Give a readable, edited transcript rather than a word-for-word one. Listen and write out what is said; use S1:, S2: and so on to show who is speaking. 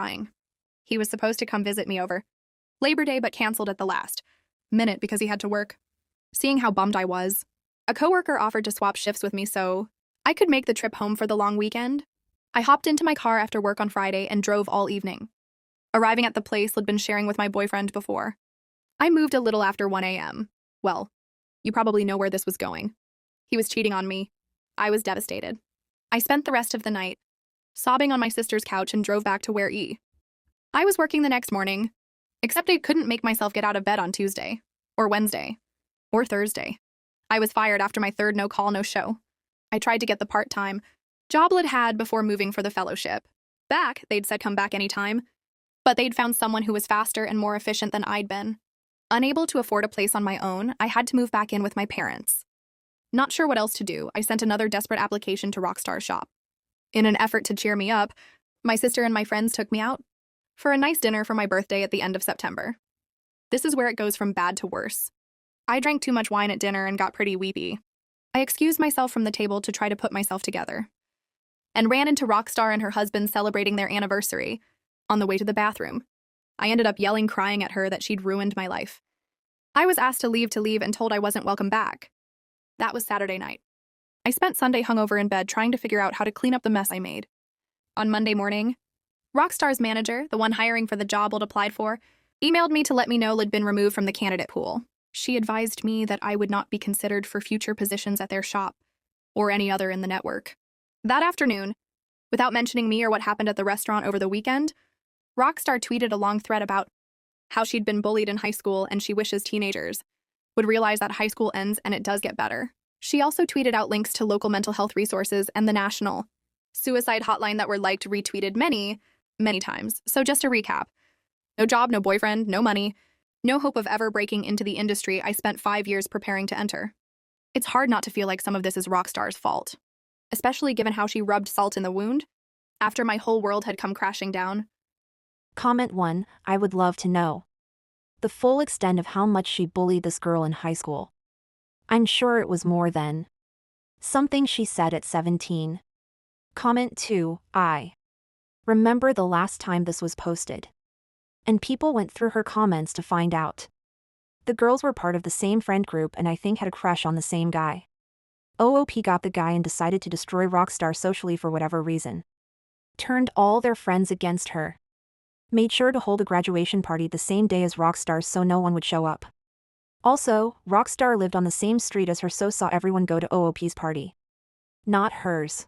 S1: crying. He was supposed to come visit me over Labor Day but canceled at the last minute because he had to work. Seeing how bummed I was, a coworker offered to swap shifts with me so I could make the trip home for the long weekend. I hopped into my car after work on Friday and drove all evening. Arriving at the place I'd been sharing with my boyfriend before, I moved a little after 1 a.m. Well, you probably know where this was going. He was cheating on me. I was devastated. I spent the rest of the night sobbing on my sister's couch and drove back to where I was working the next morning, except I couldn't make myself get out of bed on Tuesday, or Wednesday, or Thursday. I was fired after my third no-call, no-show. I tried to get the part-time job I'd had before moving for the fellowship. Back, they'd said come back anytime, but they'd found someone who was faster and more efficient than I'd been. Unable to afford a place on my own, I had to move back in with my parents. Not sure what else to do, I sent another desperate application to Rockstar's shop. In an effort to cheer me up, my sister and my friends took me out for a nice dinner for my birthday at the end of September. This is where it goes from bad to worse. I drank too much wine at dinner and got pretty weepy. I excused myself from the table to try to put myself together, and ran into Rockstar and her husband celebrating their anniversary. On the way to the bathroom, I ended up yelling, crying at her that she'd ruined my life. I was asked to leave and told I wasn't welcome back. That was Saturday night. I spent Sunday hungover in bed trying to figure out how to clean up the mess I made. On Monday morning, Rockstar's manager, the one hiring for the job I'd applied for, emailed me to let me know I'd been removed from the candidate pool. She advised me that I would not be considered for future positions at their shop, or any other in the network. That afternoon, without mentioning me or what happened at the restaurant over the weekend, Rockstar tweeted a long thread about how she'd been bullied in high school and she wishes teenagers would realize that high school ends and it does get better. She also tweeted out links to local mental health resources and the national suicide hotline that were retweeted many times. So just to recap, no job, no boyfriend, no money, no hope of ever breaking into the industry I spent 5 years preparing to enter. It's hard not to feel like some of this is Rockstar's fault, especially given how she rubbed salt in the wound after my whole world had come crashing down.
S2: Comment 1. I would love to know the full extent of how much she bullied this girl in high school. I'm sure it was more than something she said at 17. Comment 2. I remember the last time this was posted, and people went through her comments to find out. The girls were part of the same friend group and I think had a crush on the same guy. OOP got the guy and decided to destroy Rockstar socially for whatever reason. Turned all their friends against her. Made sure to hold a graduation party the same day as Rockstar's so no one would show up. Also, Rockstar lived on the same street as her so saw everyone go to OOP's party. Not hers.